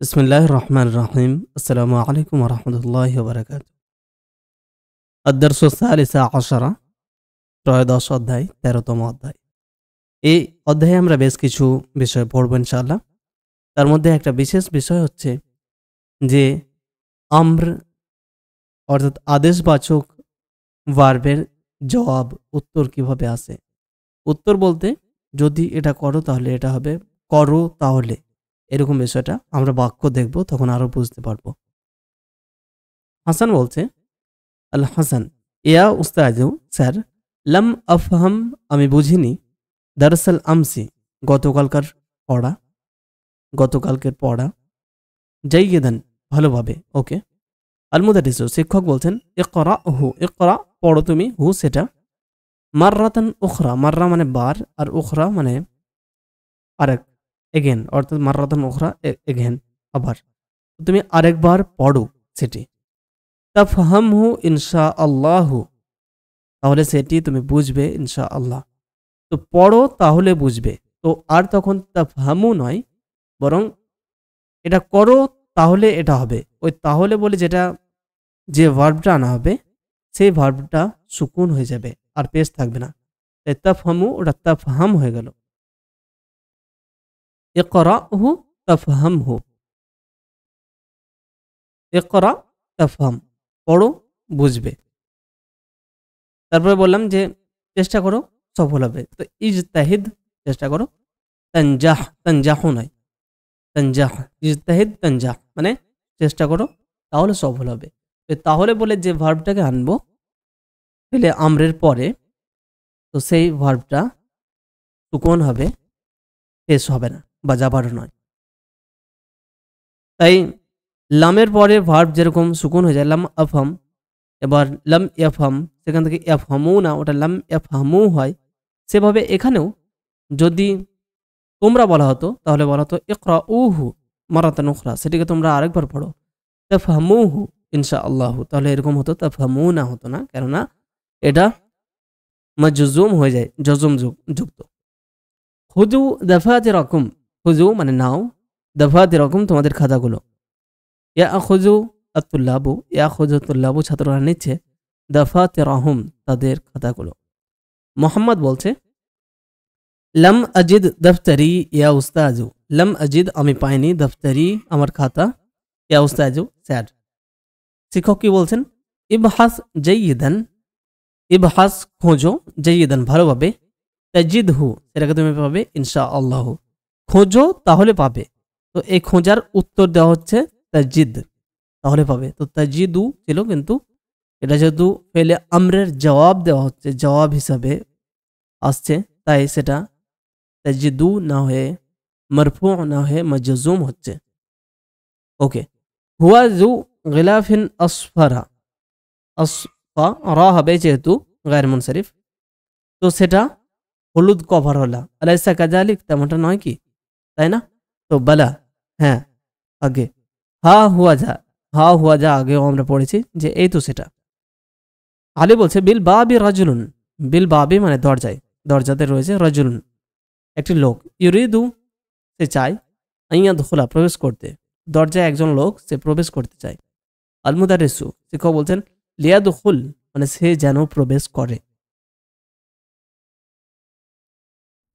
বিসমিল্লাহির রহমানির রহিম। আসসালামু আলাইকুম ওয়া রাহমাতুল্লাহি ওয়া বারাকাতুহু। আদ-দারসু সালিসা আশারা, ত্রয়োদশ অধ্যায়, ১৩তম অধ্যায়। এই অধ্যায়ে আমরা বেশ কিছু বিষয় পড়ব ইনশাআল্লাহ। তার মধ্যে একটা বিশেষ বিষয় হচ্ছে যে আমর অর্থাৎ আদেশবাচক ভার্বের জবাব উত্তর কিভাবে আসে। উত্তর বলতে যদি এটা করো তাহলে এটা হবে, করো তাহলে, এরকম বিষয়টা আমরা বাক্য দেখব, তখন আরো বুঝতে পারবো। হাসান বলছে, আল হাসান, ইয়া উস্তাজু স্যার, লাম আফহাম, আমি বুঝিনি, দারসাল আমসি, গতকালকের পড়া, জাইয়িদান, ভালোভাবে, ওকে। আল মুদারিসু, শিক্ষক বলছেন, ইকরা হু, ইকরা, পড়ো তুমি, হু সেটা, মাররাতান উখরা, মাররা মানে বার, আর উখরা মানে আরেক, এগেন, অর্থাৎ মাররাতান উখরা, এগেন, আবার, তুমি আরেকবার পড়ো সেটি। তাফহামহু ইনশাআল্লাহু, তাহলে সেটি তুমি বুঝবে ইনশাআল্লাহ। তো পড়ো তাহলে বুঝবে, তো আর তখন তাফহামু নয়, বরং এটা করো তাহলে এটা হবে। ওই তাহলে বলে যেটা, যে ভার্বটা আনা হবে সেই ভার্বটা সুকুন হয়ে যাবে, আর পেশ থাকবে না। তাই তাফহামু ওটা তাফহাম হয়ে গেল। ইকরাহু তাফহামহু, ইকরা তাফহাম, পড়ো বুঝবে। তারপরে বললাম যে চেষ্টা করো সফল হবে, তো ইজতাহিদ, চেষ্টা করো, তানজাহ, তানজাহু নয়, তানজাহ, ইজতাহিদ তানজাহ, মানে চেষ্টা করো তাহলে সফল হবে। তো তাহলে বলে যে ভার্বটাকে আনবো ফেলে আমরের পরে, তো সেই ভার্বটা সুকুন হবে, পেশ হবে না বা জাবারও নয়। তাই লামের পরে ভার্ব যেরকম সুকুন হয়ে যায়, লাম আফহাম, এবার লাম ইয়াফহাম, সেখান থেকে ইয়াফহামু না, ওটা লাম ইয়াফহামু হয়। সেভাবে এখানেও যদি তোমরা বলা হতো তাহলে বলা হতো ইকরা উহু মারাতান উখরা, সেটিকে তোমরা আরেকবার পড়ো, তাফহামুহু ইনশাআল্লাহু, তাহলে এরকম হতো, তাফহামু না হতো না, কেননা এটা মাজজুম হয়ে যায়, জজম যুক্ত। হুজু দাফাতিরাকুম, হুজু মানে নাও, দাফাতিরাকুম তোমাদের খাতাগুলো, ইয়াখুযু আত-তুল্লাবু, ইয়াখুযু তুল্লাবু ছাত্ররা নিচ্ছে, দাফাতিরাহুম তাদের খাতাগুলো। মোহাম্মদ বলছে, লাম আজিদ দফতরি ইয়া উস্তাজু, লাম আজিদ আমি পাইনি, দফতরি আমার খাতা, ইয়া উস্তাজু স্যার। শিক্ষক কি বলছেন, ইবহাস জাইয়িদান, ইবহাস খোঁজো, জাইয়িদান ভালোভাবে, তাজিদহু সেটাকে তুমি পাবে ইনশাআল্লাহ, খোঁজো তাহলে পাবে। তো এই খোঁজার উত্তর দেওয়া হচ্ছে তাজিদ, তাহলে পাবে। তো তাজিদু ছিল, কিন্তু এটা যেহেতু ফেলে আমরের জবাব দেওয়া হচ্ছে, জবাব হিসাবে আসছে, তাই সেটা তাজিদু না হয়ে মারফু না হয়ে মাজজুম হচ্ছে, ওকে। হুয়া জু গিলাফিন আসফারা, আসফারা হবে যেহেতু গায়র মুনসারিফ, তো সেটা হলুদ কভার হলা, আলাইসা কাজালিক, তেমনটা নয় কি, তাই না? তো বালা, হ্যাঁ, আগে হা হুয়া যা, হা হুয়া যা আগেও আমরা পড়েছি যে এই তো সেটা। আলী বলছে, বিল বাবি রাজুলুন, বিল বাবি মানে দরজায়, দরজাতে রয়েছে, রাজুলুন একটি লোক, ইউরিদু সে চায়, আইয়া দখলা প্রবেশ করতে, দরজায় একজন লোক সে প্রবেশ করতে চায়। আল মুদারিসু শিক্ষক বলছেন, লিয়া দখুল মানে সে যেন প্রবেশ করে।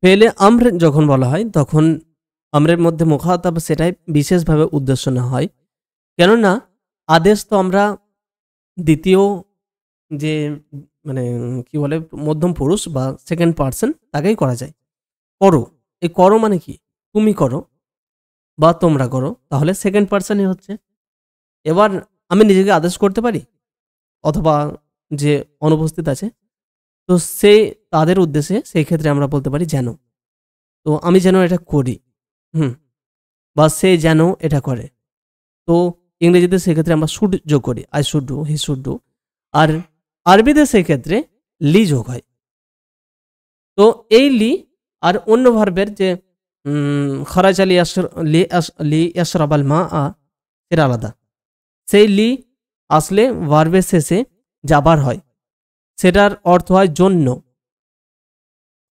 ফেলে আমর যখন বলা হয় তখন আমরের মধ্যে মুখাতাব সেটাই বিশেষভাবে উদ্দেশ্য না হয়, কেননা আদেশ তো আমরা দ্বিতীয় যে মানে কি বলে মধ্যম পুরুষ বা সেকেন্ড পার্সন তাকেই করা যায়। করো, এই করো মানে কি, তুমি করো বা তোমরা করো, তাহলে সেকেন্ড পার্সনই হচ্ছে। এবার আমি নিজেকে আদেশ করতে পারি, অথবা যে অনুপস্থিত আছে, তো সে তাদের উদ্দেশ্যে সেই ক্ষেত্রে আমরা বলতে পারি যেন, তো আমি যেন এটা করি, বা সে যেন এটা করে। তো ইংরেজিতে সেক্ষেত্রে আমরা শুড যোগ করি, I should do, he should do. আর আরবিতে সেক্ষেত্রে লি যোগ হয়। তো এই লি আর অন্য ভার্বের যে খরাজ আলী লি ইয়াশরাবাল মা আ, এর আলাদা। সেই লি আসলে ভার্বের শেষে যাবার হয়, সেটার অর্থ হয় জন্য।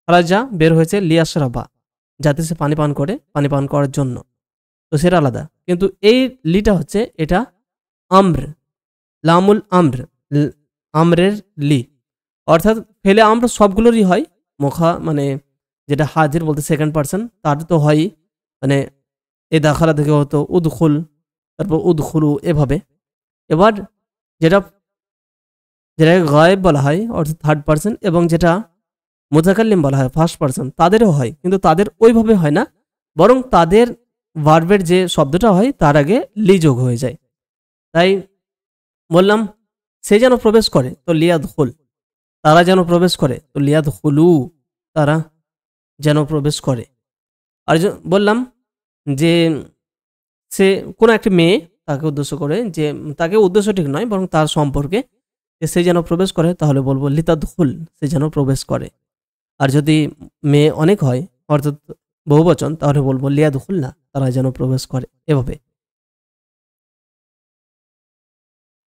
খরাজা বের হয়েছে লিয়াশরাবা, যাতে সে পানি পান করে, পানি পান করার জন্য। তো সেটা আলাদা। কিন্তু এই লিটা হচ্ছে এটা আম্র, লামুল আম্র, আমরের লি, অর্থাৎ ফেলে আম্র সবগুলোরই হয়। মুখা মানে যেটা হাজির বলতে সেকেন্ড পার্সন, তার তো হয়ই, মানে এ দাখালা থেকে হতো উদখুল, তারপর উদখুলু এভাবে। এবার যেটা যেটাকে গায়েব বলা হয় অর্থাৎ থার্ড পার্সন, এবং যেটা মুতাকাল্লিম বলা হয় ফার্স্ট পার্সন, তাদেরও হয়, কিন্তু তাদের ওইভাবে হয় না, বরং তাদের ভার্বের যে শব্দটা হয় তার আগে লি যোগ হয়ে যায়। তাই বললাম সে যেন প্রবেশ করে, তো লিয়াদখুল, তারা যেন প্রবেশ করে, তো লিয়াদখুলু, তারা যেন প্রবেশ করে। আর বললাম যে সে কোনো একটি মেয়ে, তাকে উদ্দেশ্য করে, যে তাকে উদ্দেশ্য ঠিক নয় বরং তার সম্পর্কে, যে সে যেন প্রবেশ করে, তাহলে বলবো লিতাদখুল, সে যেন প্রবেশ করে। আর যদি মেয়ে অনেক হয় অর্থাৎ বহুবচন, তাহলে বলবো লিয়াদখুল না, তারা যেন প্রবেশ করে, এভাবে।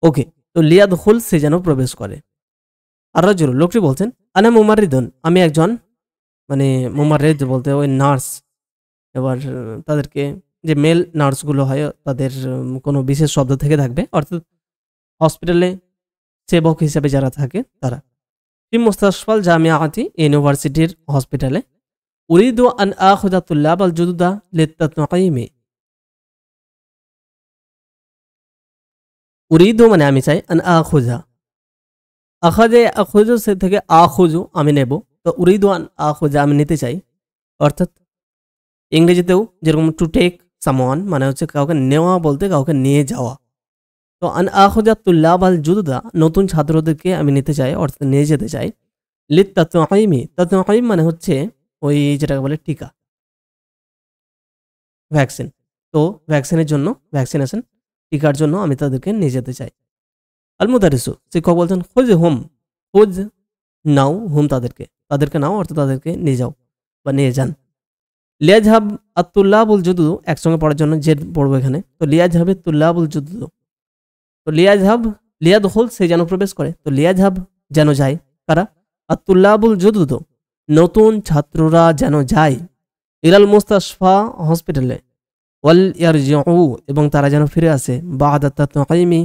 ওকে, তো লিয়াদখুল, সে যেন প্রবেশ করে। আর রাজুল, লোকটি বলছেন আনা মুমারিদুন, আমি একজন, মানে মুমারিদ বলতে ওই নার্স। এবার তাদেরকে যে মেল নার্সগুলো হয় তাদের কোনো বিশেষ শব্দ থেকে থাকবে, অর্থাৎ হসপিটালে সেবক হিসেবে যারা থাকে তারা। ফি মুস্তাশফাল জামিয়াতি, ইউনিভার্সিটির হসপিটালে। উরিদু আন আখুযা তুল্লাব আল জুদুদা লিত্তাতঈমি, উরিদু মানে আমি চাই, আন আখুযা, আখাজে আখুজু সে থেকে আখুজু আমি নেব, তো উরিদু আন আখুযা আমি নিতে চাই। অর্থাৎ ইংরেজিতেও যেরকম টু টেক সামওয়ান মানে হচ্ছে কাউকে নেওয়া বলতে কাউকে নিয়ে যাওয়া, তো আন আখুযা তুল্লাব আল জুদুদা, নতুন ছাত্রদেরকে আমি নিতে চাই অর্থাৎ নিয়ে যেতে চাই। লিত্তাতঈমি, তাতঈম মানে হচ্ছে ওই যেটাকে বলে টিকা, ভ্যাকসিন। তো ভ্যাকসিনের জন্য, ভ্যাকসিনেশন, টিকার জন্য আমি তাদেরকে নিয়ে যেতে চাই। আল মুদারিসু, শিক্ষক বলছেন খোঁজ হুম, খোঁজ নাও, হুম তাদেরকে, তাদেরকে নাও অর্থাৎ তাদেরকে নিয়ে যাও বা নিয়ে যান। লিয়াজহাব আতুল্লাবুল জুদুদু, একসঙ্গে পড়ার জন্য জেদ পড়বো এখানে, তো লিয়াজহাবে তুল্লাবুল জুদুদু, তো লিয়াজহাব, লিয়াদখুল, সে যেন প্রবেশ করে, তো লিয়াজহাব যেন যায়, কারা, আতুল্লাবুল জুদুদু, নতুন ছাত্ররা যেন যায়, ইলাল মুস্তাশফা, হসপিটালে, ওয়াল ইয়ারজিউ, এবং তারা যেন ফিরে আসে, বা'দা তাতঈমি,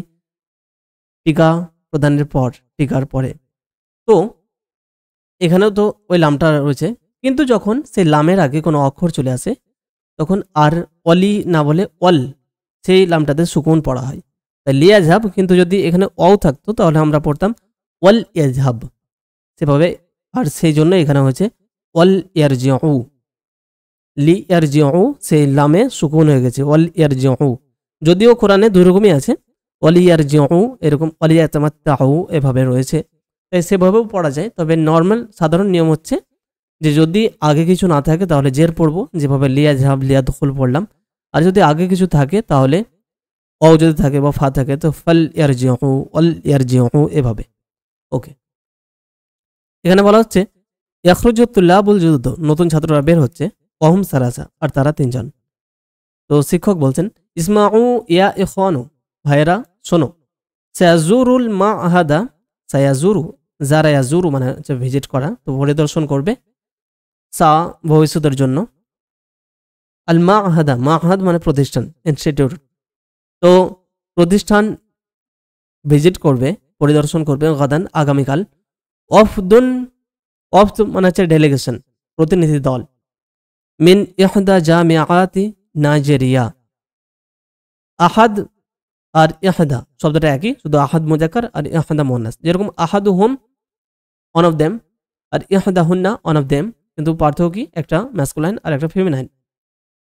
টিকা প্রদানের পর, টিকার পরে। তো এখানেও তো ওই লামটা রয়েছে, কিন্তু যখন সেই লামের আগে কোনো অক্ষর চলে আসে তখন আর অলি না বলে অল, সেই লামটাতে সুকুন পড়া হয়। তাই লিয়াজহাব, কিন্তু যদি এখানে অও থাকতো তাহলে আমরা পড়তাম ওয়াল ইয়াজহাব, সেভাবে। আর সেই জন্য এখানে হয়েছে ওয়াল ইয়ারজিউ, লি ইয়ারজিউ, সেই লামে সুকুন হয়ে গেছে, ওয়াল ইয়ারজিউ। যদিও কোরআনে দুই রকমই আছে, ওয়াল ইয়ারজিউ এরকম, ওয়াল ইয়াতামাত্তাউ এভাবে রয়েছে, তাই সেভাবেও পড়া যায়। তবে নর্মাল সাধারণ নিয়ম হচ্ছে যে যদি আগে কিছু না থাকে তাহলে জের পড়বো, যেভাবে লিয়াজহাব, লিয়াদখুল পড়লাম। আর যদি আগে কিছু থাকে তাহলে অ যদি থাকে বা ফা থাকে তো ফাল ইয়ারজিউ, ওয়াল ইয়ারজিউ এভাবে। ওকে, এখানে বলা হচ্ছে ইয়াখরুজু তুল্লাবুল জুদুদ, নতুন ছাত্ররা বের হচ্ছে, ওয়াহুম সালাসা, আর তারা তিনজন। তো শিক্ষক বলছেন ইসমাউ ইয়া ইখওয়ানু, ভাইয়েরা শোনো, সায়াজুরুল মাআহাদা, সায়াজুরু, যারা ইয়াজুরু মানে হচ্ছে ভিজিট করা, তো পরিদর্শন করবে, সা ভবিষ্যতের জন্য, আল মাআহাদা, মাআহাদ মানে প্রতিষ্ঠান, ইনস্টিটিউট, তো প্রতিষ্ঠান ভিজিট করবে, পরিদর্শন করবে, গাদান আগামীকাল, অফদুন, অফ মানে হচ্ছে ডেলিগেশন, প্রতিনিধি দল, মিন ইহদা জামিআতি নাইজেরিয়া, আহাদ আর ইহদা শব্দটা একই, শুধু আহাদ মুজাক্কার আর ইহদা মুন্নাস, যেরকম আহাদু হুম ওয়ান অফ দেম আর ইহদা হুন্না ওয়ান অফ দেম, কিন্তু পার্থক্য কি, একটা ম্যাসকুলাইন আর একটা ফেমিনাইন।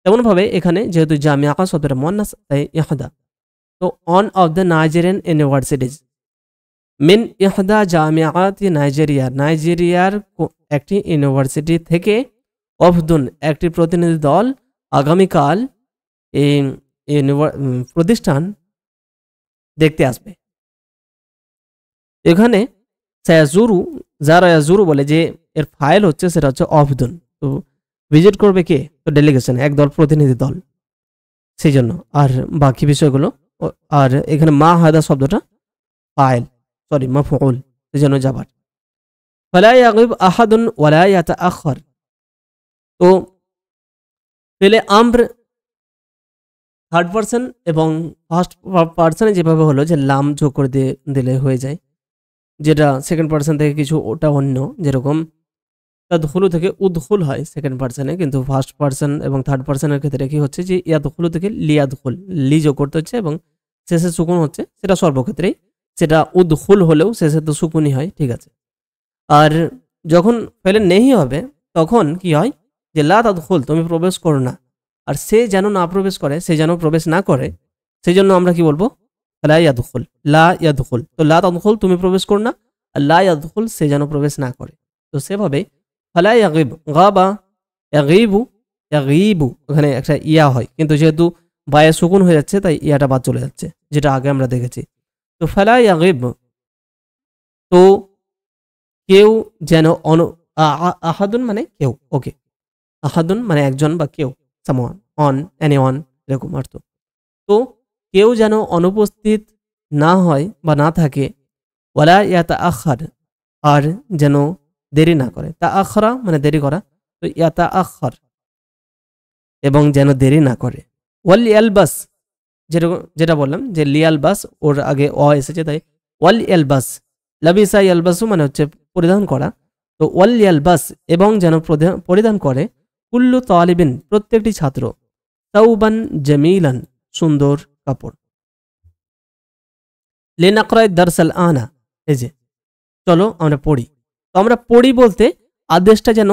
তেমনভাবে এখানে যেহেতু জামিয়া শব্দটা মুন্নাস তাই ইহদা, তো on of the Nigerian universities, mean ইহদা জামিয়াতি নাইজেরিয়া, নাইজেরিয়ার একটি ইউনিভার্সিটি থেকে, অফদুন একটি প্রতিনিধি দল, আগামীকাল এই প্রতিষ্ঠান দেখতে আসবে। এখানে সায়াজুরু, যারা ইয়াজুরু বলে যে এর ফাইল হচ্ছে সেটা হচ্ছে অফদুন, তো ভিজিট করবে কে, তো ডেলিগেশন, একদল প্রতিনিধি দল, সেই জন্য। আর বাকি বিষয়গুলো, আর এখানে মা হাদা শব্দটা ফাইল, সরি মাফউল, সেই জন্য যাবার। ফালা ইয়াগিব আহাদুন ওয়ালা ইয়াতাআখার, তো পেলে আম্র থার্ড পার্সন এবং ফার্স্ট পার্সনে যেভাবে হলো যে লাম যোগ করে দিলে হয়ে যায়, যেটা সেকেন্ড পার্সন থেকে কিছু ওটা অন্য, যেরকম তাদখুলু থেকে উদখুল হয় সেকেন্ড পার্সনে, কিন্তু ফার্স্ট পার্সন এবং থার্ড পার্সনের ক্ষেত্রে কি হচ্ছে যে ইয়াদখুলু থেকে লিয়াদখুল, লি যোগ করতে হচ্ছে এবং শেষে সুকুন হচ্ছে, সেটা সর্বক্ষেত্রেই, সেটা উদখুল হলেও শেষে তো সুকুনই হয়, ঠিক আছে। আর যখন ফেলে নেহি হবে তখন কি হয় যে লা তাদখুল, তুমি প্রবেশ করো না, আর সে যেন না প্রবেশ করে, সে যেন প্রবেশ না করে, সেই জন্য আমরা কি বলবো, লা ইয়াদখুল, লা ইয়াদখুল। তো লা তাদখুল তুমি প্রবেশ করো না, আর লা ইয়াদখুল সে যেন প্রবেশ না করে। তো সেভাবে ফালা ইয়াগিব, গাবা ইয়াগিবু, ইয়াগিবু ওখানে একটা ইয়া হয়, কিন্তু যেহেতু বায়ে সুকুন হয়ে যাচ্ছে তাই ইয়াটা বাদ চলে যাচ্ছে, যেটা আগে আমরা দেখেছি। তো ফালা ইয়াগিব, তো কেউ যেন আহাদুন মানে কেউ, ওকে, আহাদুন মানে একজন বা কেউ, সামওয়ান, অন, এনিওয়ান, এরকম অর্থ। তো কেউ যেন অনুপস্থিত না হয় বা না থাকে, ওয়ালা ইয়াতা আখার, আর যেন দেরি না করে, তা আখরা মানে দেরি করা, তো ইয়াতা আখার, এবং যেন দেরি না করে। ওয়াল ইয়ালবাস, যেটা বললাম যে লিয়ালবাস, ওর আগে অ এসেছে তাই ওয়াল ইয়ালবাস, লাবিসা ইয়ালবাসু মানে হচ্ছে পরিধান করা, তো ওয়াল ইয়ালবাস এবং যেন পরিধান করে, কুল্লু তালিবিন প্রত্যেকটি ছাত্র, তাউবান জামিলান সুন্দর কাপড়। লেনাকরায় দারসাল আনা, এই যে চলো আমরা পড়ি। তো আমরা পড়ি বলতে আদেশটা যেন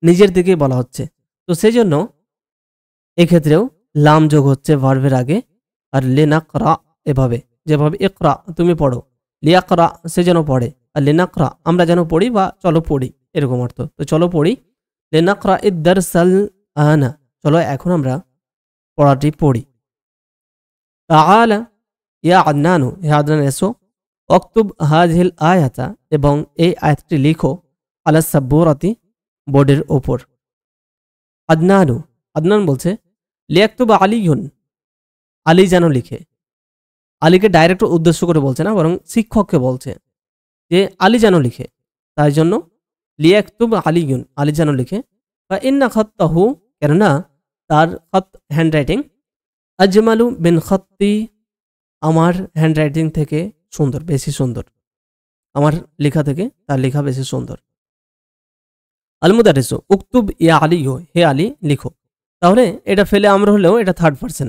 নিজের দিকে বলা হচ্ছে, তো সেই জন্য এক্ষেত্রেও লাম যোগ হচ্ছে ভার্বের আগে, আর লেনাকরা এভাবে, যেভাবে ইকরা তুমি পড়ো, লিয়াকরা সে যেন পড়ে, আর লেনাকরা আমরা যেন পড়ি বা চলো পড়ি, এরকম অর্থ। তো চলো পড়ি, লেনাকরা দারসাল আনা, চলো এখন আমরা পড়াটি পড়ি। তাআলা ইয়া আদনানু, হে আদনান এসো, অক্তুব হাযিহিল আয়াতা, এবং এই আয়াতটি লিখো, আলা সাব্বুরাতি বোর্ডের ওপর। আদনানু, আদনান বলছে লিয়াকতুব আলিয়ুন, আলী যেন লিখে। আলীকে ডাইরেক্ট উদ্দেশ্য করে বলছে না, বরং শিক্ষককে বলছে যে আলী যেন লিখে, তাই জন্য লিয়াকতুব আলিয়ুন, আলী যেন লিখে। বা ইন্না খাত্তাহু, কেননা তার খত হ্যান্ডরাইটিং, আজমালু বিন খত্তি, আমার হ্যান্ডরাইটিং থেকে সুন্দর, বেশি সুন্দর, আমার লেখা থেকে তার লেখা বেশি সুন্দর। আল মুদারিসু উকতুব ইয়া আলিয়ু, হে আলী লিখো। তাহলে এটা ফেলে আমরা হলেও এটা থার্ড পার্সন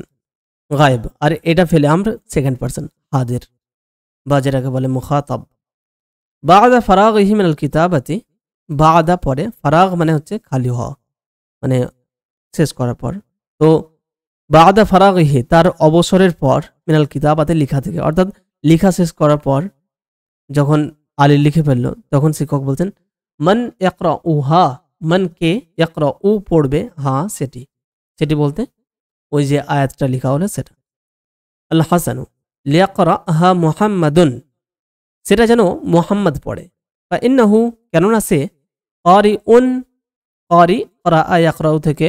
গায়েব, আর এটা ফেলে আমরা সেকেন্ড পার্সন হাজির, বা যেটাকে বলে মুখাতাব। বাদা ফারাগহি মিনাল কিতাবাতি, বাদা পরে, ফারাগ মানে হচ্ছে খালি হওয়া, মানে শেষ করার পর। তো বাদা ফারাগহি তার অবসরের পর, মিনাল কিতাবাতে লিখা থেকে, অর্থাৎ লিখা শেষ করার পর যখন আলী লিখে ফেললো, তখন শিক্ষক বলছেন মান ইয়াকরা উ, হা মান কে, ইয়াকরা উ পড়বে, হা সেটি, সেটি বলতে ওই যে আয়াতটা লেখা হলো সেটা। আল হাসানু লিয়াকরা হা মুহাম্মাদুন, সেটা যেন মুহাম্মদ পড়ে। বা ইন্নাহু, কেননা সে, কারি উন, কারি করা ইয়াকরাউ থেকে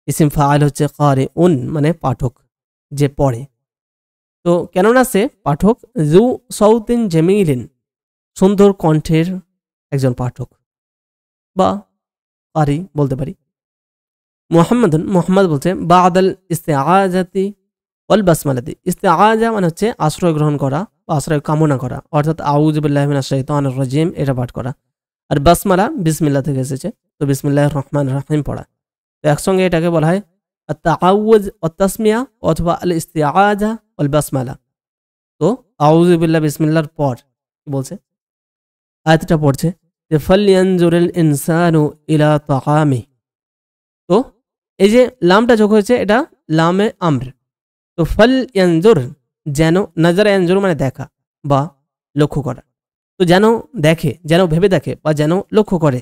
ইসিম ফাইল হচ্ছে কারি উন মানে পাঠক, যে পড়ে। তো কেননা সে পাঠক, জু সৌতিন জামিলিন সুন্দর কণ্ঠের একজন পাঠক, বা কারি বলতে পারি। মুহাম্মাদুন, মুহাম্মদ বলছে বাদাল ইস্তেআজাতি ওয়াল বাসমালাতি, ইস্তেআজা মানে হচ্ছে আশ্রয় গ্রহণ করা বা আশ্রয় কামনা করা, অর্থাৎ আউযু বিল্লাহি মিনাশ শাইতানির রাজিম এটা পাঠ করা। আর বাসমালা বিসমিল্লাহ থেকে এসেছে, তো বিসমিল্লাহির রহমানির রহিম পড়া। তো একসঙ্গে এটাকে বলা হয় আত-তাআউযু ওয়াত তাসমিয়া অথবা আল ইস্তেআজা ওয়াল বাসমালা। তো আউযু বিল্লাহ বিসমিল্লাহর পর কি বলছে, আয়াতটা পড়ছে যে ফালইয়ানজুরিল ইনসানু ইলা তাআমি। তো এই যে লামটা যোগ হয়েছে, এটা লামে আমর। তো ফালইয়ানজুর যেন, নজর ইয়ানজুর মানে দেখা বা লক্ষ্য করা, তো যেন দেখে, যেন ভেবে দেখে বা যেন লক্ষ্য করে।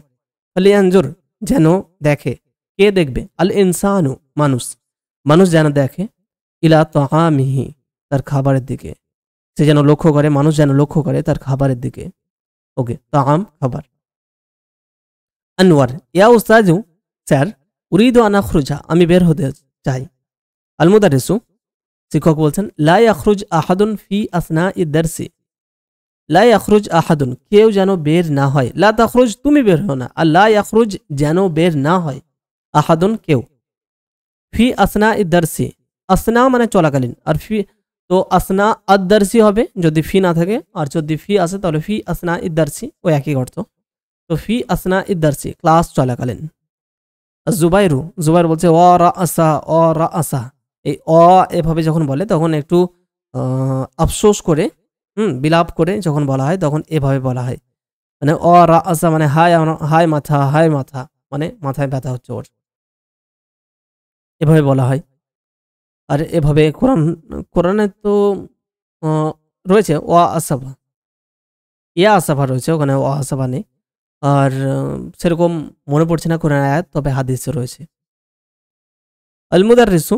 ফালইয়ানজুর যেন দেখে, কে দেখবে, আল ইনসানু মানুষ, মানুষ যেন দেখে, ইলা তাআমিহি তার খাবারের দিকে, সে যেন লক্ষ্য করে, মানুষ যেন লক্ষ্য করে তার খাবারের দিকে। ওকে, তাআম খাবার। আনোয়ার ইয়া উস্তাজু, স্যার, উরিদু আন আখরুজা আমি বের হতে চাই। আল মুদারিসু শিক্ষক বলছেন লা ইয়াখরুজ আহাদুন ফি আসনাই দারসি, লা ইয়াখরুজ আহাদুন কেউ যেন বের না হয়, লা তাখরুজ তুমি বের হও না, আর লা ইয়াখরুজ যেন বের না হয়, আহাদুন কেউ, ফি আসনাই দারসি আসনা মানে চলাকালীন, আর ফি তো আসনা আদ-দারসি হবে যদি ফি না থাকে, আর যদি ফি আসে তাহলে ফি আসনা ইদ-দারসি, ওই একই অর্থ। তো ফি আসনা ইদ-দারসি ক্লাস চলাকালীন। জুবাইরু, জুবাইর বলছে অ রা আসা, অ রা আসা। এই অ এভাবে যখন বলে তখন একটু আফসোস করে, বিলাপ করে যখন বলা হয় তখন এভাবে বলা হয়, মানে অ রা আসা মানে হায় হায় মাথা, হায় মাথা, মানে মাথায় ব্যথা হচ্ছে ওর, এভাবে বলা হয়। আর এভাবে কোরআনে তো রয়েছে ও আসাফা, ইয়া আসাফা রয়েছে, ওখানে ও আসাফা নেই। আর সেরকম মনে পড়ছে না কোরআন আয়াত, তবে হাদিসে রয়েছে। আল মুদাররিসু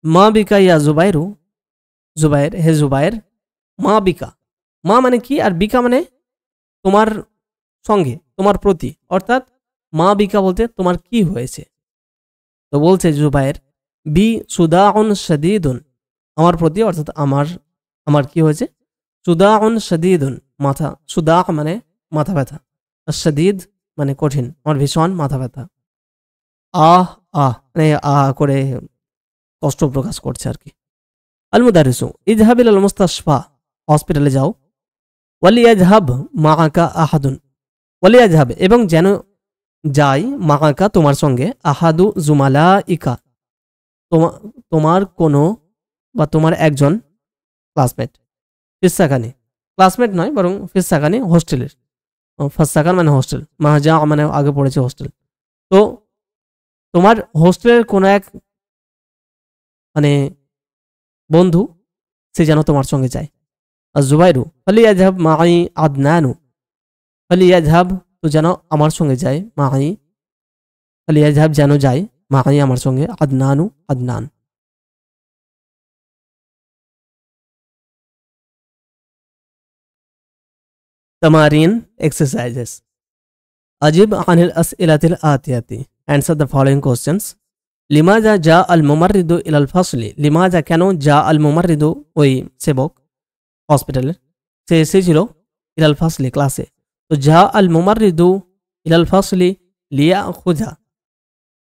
মা বিকা ইয়া জুবাইরু, জুবাইর, হে জুবাইর, মা বিকা, মা মানে কি আর বিকা মানে তোমার সঙ্গে, তোমার প্রতি, অর্থাৎ মা বিকা বলতে তোমার কি হয়েছে। তো বলছে জুবাইর, বি সুদাউন শাদীদুন, আমার প্রতি, অর্থাৎ আমার কি হয়েছে, সুদাউন শাদীদুন, মাথা, সুদা মানে মাথা ব্যথা, আর শাদীদ মানে কঠিন, আমার ভীষণ মাথা ব্যথা। আহ আহ মানে করে কষ্ট প্রকাশ করছে আর কি। আল মুদারিসু ইযহাব ইলাল মুস্তাশফা, হসপিটালে যাও। ওয়ালিয়াযহাব মাআকা আহাদুন, ওয়ালিয়াযহাব এবং যেন যাই, মাআকা তোমার সঙ্গে, আহাদু জুমালাইকা তোমার কোনো বা তোমার একজন ক্লাসমেট, ফিসাকানি, ক্লাসমেট নয় বরং ফিসাকানি হোস্টেলের, ফাসাকান মানে হোস্টেল, মাহাজা মানে আগে পড়েছে হোস্টেল। তো তোমার হোস্টেলের কোনো এক মানে বন্ধু, সে যেন তোমার সঙ্গে যায়। আর জুবাইরু ফালিয়াযহাব মাই আদনানু, ফালিয়াযহাব তো যেন আমার সঙ্গে যায়, মাই ফালিয়াযহাব যেন যায়, মাই আমার সঙ্গে, আদনানু আদনান। তামারিন এক্সারসাইজেস। আজিব আনিল আসইলাতিল আতিয়াতি, অ্যান্সার দ্য ফলোইং কোশ্চেন্স। লিমাজা জা আল মুমাররিদু ইলাল ফাসলি, লিমাজা কেন, জা আল মুমাররিদু ওই সেবক হসপিটালের, সে এসেছিল, ইলাল ফাসলি ক্লাসে। তো জা আল মুমাররিদু ইলাল ফাসলি লিয়া খুজা,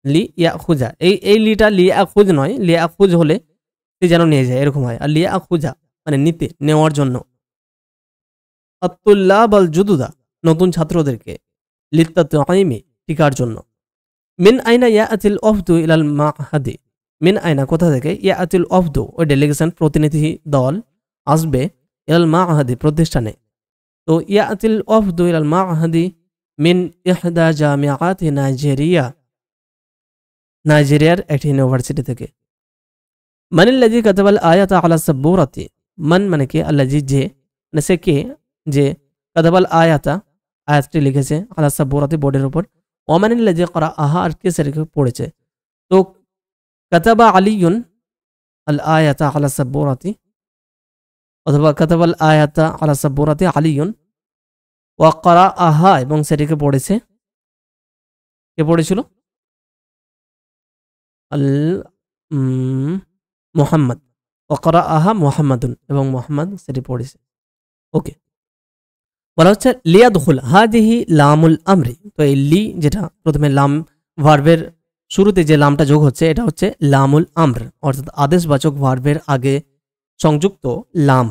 লিয়া খুজা, এই লিটা লিয়া খুজ নয়, লিয়া খুজ হলে সে যেন নিয়ে যায় এরকম হয়, আর লিয়া খুজা মানে নিতে, নেওয়ার জন্য। আত্তুল্লাব আল জুদুদা, নতুন ছাত্রদেরকে, লিত্তাতাইমি টিকার জন্য। মিন আইনা ইয়াআতিল ওফদু ইলাল মা'হাদি, মিন আইনা কোথা থেকে, ইয়াআতিল ওফদু ওই ডেলিগেশন প্রতিনিধি দল আসবে, ইলাল মা'হাদি প্রতিষ্ঠানে। তো ইয়াআতিল ওফদু ইলাল মা'হাদি মিন ইহদা জামিআতি নাইজেরিয়া, নাইজেরিয়ার একটি ইউনিভার্সিটি থেকে। মানিল্লাযী কাতাবাল আয়াতা আলা সাব্বুরাতি, মান মানে কে, আল্লাযী যে, মানে সে কে, যে কাতাবাল আয়াতা আয়াতটি লিখেছে, আলা সাব্বুরাতি বোর্ডের উপর, ওমানিল্লাযী ক্বরাআহা আর কে সেটাকে পড়েছে। তো কাতাবা আলিয়ুন আল আয়াতা আলা সাব্বুরাতি, অথবা কাতাবাল আয়াতা আলা সাব্বুরাতি আলিয়ুন, ওয়া ক্বরাআহা এবং সেটাকে পড়েছে, কে পড়েছিল, আল মুহাম্মদ, ওয়া ক্বরাআহা মুহাম্মাদুন, এবং মুহাম্মদ সেটি পড়েছে। ওকে, বলা হচ্ছে লিয়াদখুল হাদিহি লামুল আমরি, তো এই লি যেটা প্রথমে লাম ভার্বের শুরুতে যে লামটা যোগ হচ্ছে এটা হচ্ছে লামুল আমর, অর্থাৎ আদেশবাচক ভার্বের আগে সংযুক্ত লাম,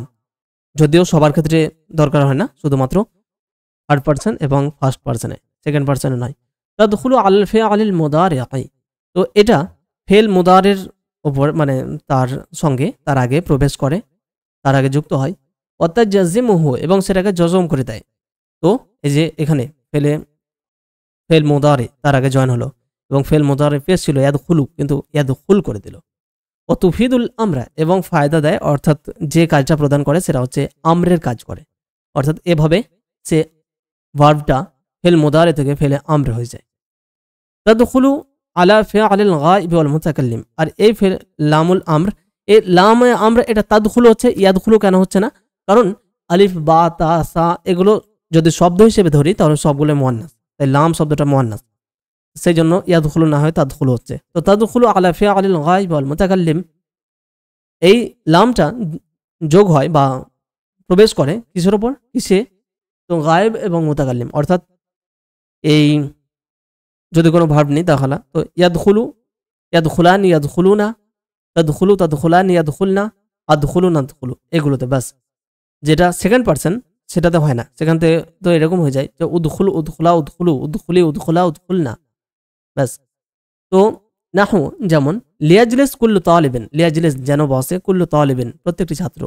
যদিও সবার ক্ষেত্রে দরকার হয় না, শুধুমাত্র থার্ড পারসন এবং ফার্স্ট পারসনে, সেকেন্ড পারসনে নয়। তাদখুলু আল ফিআলিল মুদারিই, তো এটা ফেল মুদারের উপর মানে তার সঙ্গে, তার আগে প্রবেশ করে, তার আগে যুক্ত হয়। ওয়াতাজাজিমুহু এবং সেটাকে জজম করে দেয়। তো এই যে এখানে ফেল মুদারি তার আগে জয়েন হলো, এবং ফেল মুদারি পেশ ছিল ইয়াদখুলু, কিন্তু ইয়াদখুল করে দিল। ও তুফিদুল আমরা এবং ফায়দা দেয়, অর্থাৎ যে কাজটা প্রদান করে সেটা হচ্ছে আমরের কাজ করে, অর্থাৎ এভাবে সে ভার্বটা ফেল মুদারি থেকে ফেলে আমর হয়ে যায়। তাদখুলু আলা ফিআলিল গায়ব ওয়াল মুতাকাল্লিম, আর এই ফেল লামুল আমর, এই লামে আমর এটা তাদখুলু হচ্ছে, ইয়াদখুলু কেন হচ্ছে না, কারণ আলিফ বা তা সা এগুলো যদি শব্দ হিসেবে ধরি তাহলে সবগুলো মুয়ান্নাস, তাই লাম শব্দটা মুয়ান্নাস, সেই জন্য ইয়াদখুলু না হয় তাদখুলু হচ্ছে। তো তাদখুলু আলা ফিআলিল গায়ব ওয়াল মুতাকাল্লিম, এই লামটা যোগ হয় বা প্রবেশ করে কিসের উপর, কিসে, তো গায়েব এবং মুতাকাল্লিম, অর্থাৎ এই যদি কোনো ভার্ব নেই তাহলে তো ইয়াদখুলু, ইয়াদখুলান, ইয়াদখুলুনা, তাদখুলু তাদখুলান ইয়াদখুলনা আদখুলু নাদখুলু এগুলোতে ব্যাস। যেটা সেকেন্ড পার্সন সেটাতে হয় না, সেখান থেকে তো এরকম হয়ে যায় যে উদখুলু উদখুলা উদখুলু উদখুলি উদখুলা উদখুলনা ব্যাস। তো নাহু যেমন লিয়াজলিস কুল্লু তালিবিন, লিয়াজলিস যেন বসে, কুল্লু তালিবিন প্রত্যেকটি ছাত্র,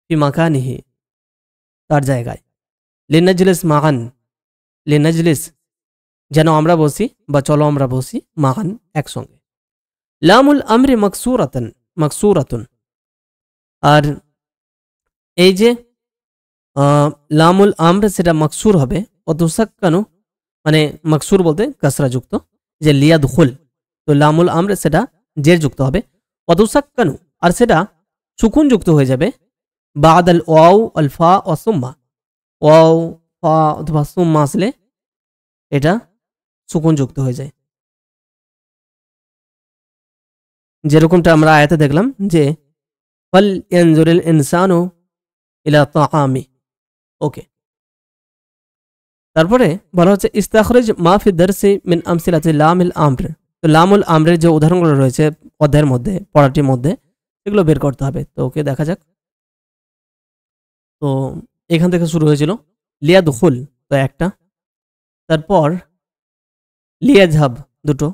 ফি মাকানিহি তার জায়গায়, লিনাজলিস মাগান, লিনাজলিস যেন আমরা বসি বা চলো আমরা বসি, মাগান একসঙ্গে। লামুল আমরি মাকসুরাতান, মাকসুরাতুন, আর এই যে লামুল আমর সেটা মাকসুর হবে, অতুসাক্কানু মানে মাকসুর বলতে কাসরা যুক্ত, যে লিয়াদখুল, তো লামুল আমর সেটা জের যুক্ত হবে, অতুসাক্কানু আর সেটা সুকুন যুক্ত হয়ে যাবে, বাদাল ওয়াও আল ফা ও সুম্মা, ওয়াও ফা অথবা সুম্মা আসলে এটা সুকুন যুক্ত হয়ে যায়, যেরকমটা আমরা আয়াতে দেখলাম যে ফাল ইয়ানজুরিল ইনসানু ইলা তাআমি। ওকে, তারপরে বলা হচ্ছে ইস্তাখরিজ মা ফি দারসি মিন আমসিলাতি লামিল আমর, তো লামুল আমরের যে উদাহরণগুলো রয়েছে অধ্যায়ের মধ্যে, পড়াটির মধ্যে, এগুলো বের করতে হবে। তো ওকে দেখা যাক। তো এখান থেকে শুরু হয়েছিল লিয়াদখুল, তো একটা, তারপর লিয়াজহাব দুটো,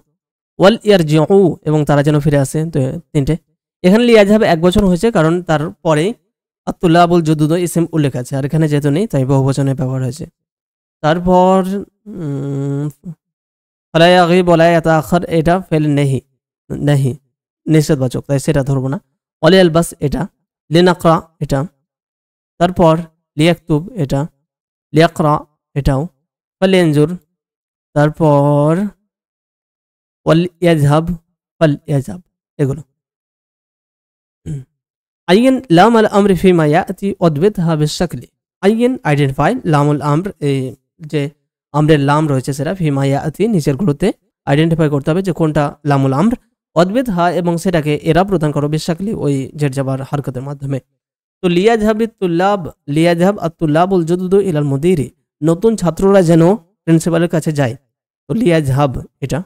ওয়াল ইয়ারজিউ এবং তারা যেন ফিরে আসে, তো তিনটে। এখানে লিয়াজহাব 1 বছর হয়েছে কারণ তারপরে আতুল্লাবুল জুদুদ ইসিম উল্লেখ আছে, আর এখানে যেহেতু নেই তাই বহুবচনে ব্যবহার হয়েছে। তারপর ফালায়াগি বলা আখার, এটা ফেল নেহি, নেহি নিষেধবাচক, তাই সেটা ধরবো না। অলিয়াল বাস এটা, লিনাকরা এটা, তারপর লিয়াকতুব এটা, লিয়াকরা এটাও, ফালিয়ানজুর, তারপর ওয়াল ইয়াজহাব, ফাল ইয়াজহাব, এগুলো। আইন লাম আল আমর ফিমা ইয়াতি উদ্বিতহা বিশকলি, আইন আইডেন্টিফাই লামুল আমর, এই যে আমরের লাম রয়েছে সেটা ফিমা ইয়াতি নিচের গুলোতে আইডেন্টিফাই করতে হবে যে কোনটা লামুল আমর, অদ্বিতহা এবং সেটাকে এরা প্রদান করো বিশকলি ওই জের জাবার হরকতের মাধ্যমে। তো লিয়াজহাব তুল্লাব, লিয়াজহাব আতুল্লাবুল জুদুদু ইলাল মুদিরি, নতুন ছাত্ররা যেন প্রিন্সিপালের কাছে যায়, তো লিয়াজহাব এটা,